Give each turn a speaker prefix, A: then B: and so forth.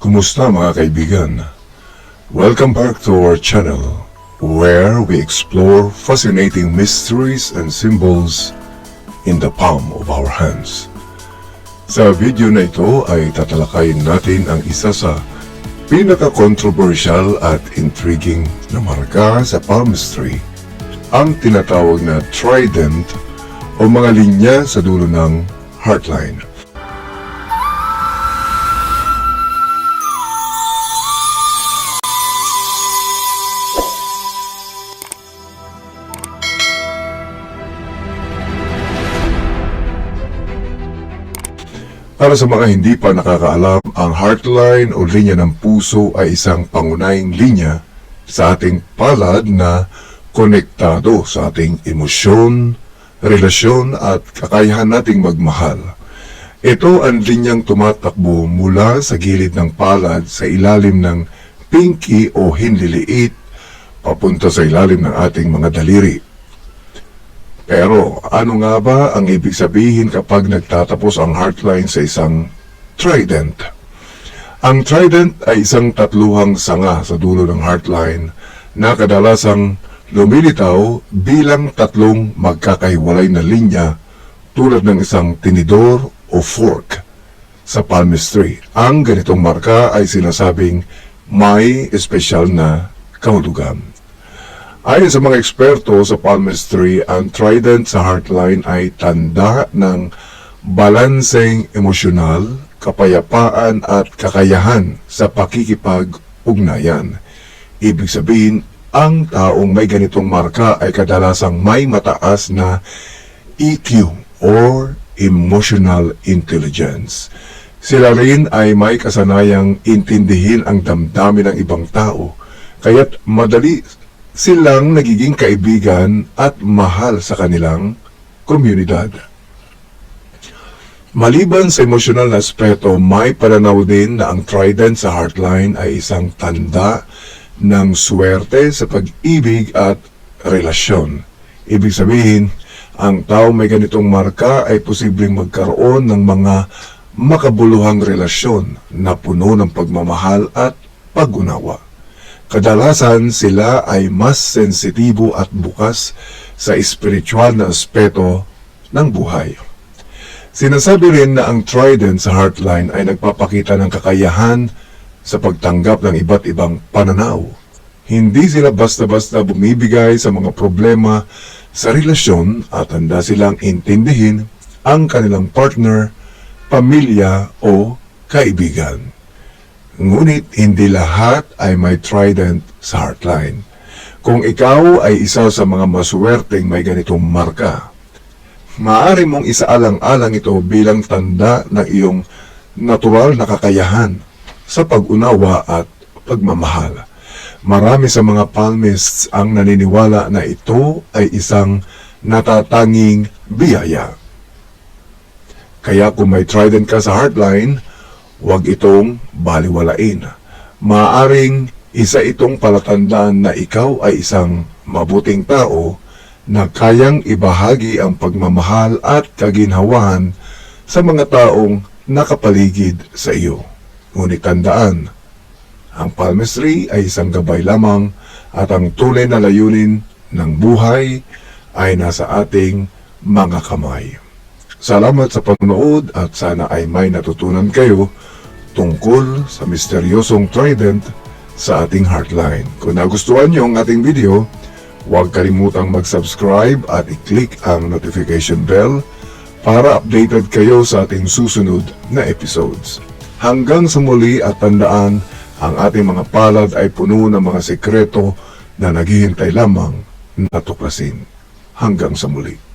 A: Kumusta mga kaibigan? Welcome back to our channel where we explore fascinating mysteries and symbols in the palm of our hands. Sa video na ito ay tatalakayin natin ang isa sa pinaka-controversial at intriguing na marka sa palmistry, ang tinatawag na trident o mga linya sa dulo ng heartline. Para sa mga hindi pa nakakaalam, ang heartline o linya ng puso ay isang pangunahing linya sa ating palad na konektado sa ating emosyon, relasyon at kakayahan nating magmahal. Ito ang linyang tumatakbo mula sa gilid ng palad sa ilalim ng pinky o hinliliit papunta sa ilalim ng ating mga daliri. Pero ano nga ba ang ibig sabihin kapag nagtatapos ang heartline sa isang trident? Ang trident ay isang tatluhang sanga sa dulo ng heartline na kadalasang lumilitaw bilang tatlong magkakahiwalay na linya tulad ng isang tinidor o fork. Sa palmistry, ang ganitong marka ay sinasabing may espesyal na kahulugan. Ayon sa mga eksperto sa palmistry, ang trident sa heartline ay tanda ng balanseng emosyonal, kapayapaan at kakayahan sa pakikipag-ugnayan. Ibig sabihin, ang taong may ganitong marka ay kadalasang may mataas na EQ or emotional intelligence. Sila rin ay may kasanayang intindihin ang damdamin ng ibang tao, kaya't madali silang nagiging kaibigan at mahal sa kanilang komunidad. Maliban sa emosyonal na aspeto, may pananaw din na ang trident sa heartline ay isang tanda ng swerte sa pag-ibig at relasyon. Ibig sabihin, ang tao may ganitong marka ay posibleng magkaroon ng mga makabuluhang relasyon na puno ng pagmamahal at pag-unawa. Kadalasan sila ay mas sensitibo at bukas sa espiritual na aspeto ng buhay. Sinasabi rin na ang trident sa heartline ay nagpapakita ng kakayahan sa pagtanggap ng iba't ibang pananaw. Hindi sila basta-basta bumibigay sa mga problema sa relasyon at handa silang intindihin ang kanilang partner, pamilya o kaibigan. Ngunit hindi lahat ay may trident sa heartline. Kung ikaw ay isa sa mga maswerteng may ganitong marka, maaari mong isaalang-alang ito bilang tanda ng iyong natural na kakayahan sa pag-unawa at pagmamahal. Marami sa mga palmists ang naniniwala na ito ay isang natatanging biyaya. Kaya kung may trident ka sa heartline, huwag itong baliwalain. Maaring isa itong palatandaan na ikaw ay isang mabuting tao na kayang ibahagi ang pagmamahal at kaginhawahan sa mga taong nakapaligid sa iyo. Ngunit tandaan, ang palmistry ay isang gabay lamang at ang tunay na layunin ng buhay ay nasa ating mga kamay. Salamat sa panonood at sana ay may natutunan kayo tungkol sa misteryosong trident sa ating heartline. Kung nagustuhan niyo ang ating video, huwag kalimutang mag-subscribe at i-click ang notification bell para updated kayo sa ating susunod na episodes. Hanggang sa muli at tandaan, ang ating mga palad ay puno ng mga sekreto na naghihintay lamang na tuklasin. Hanggang sa muli.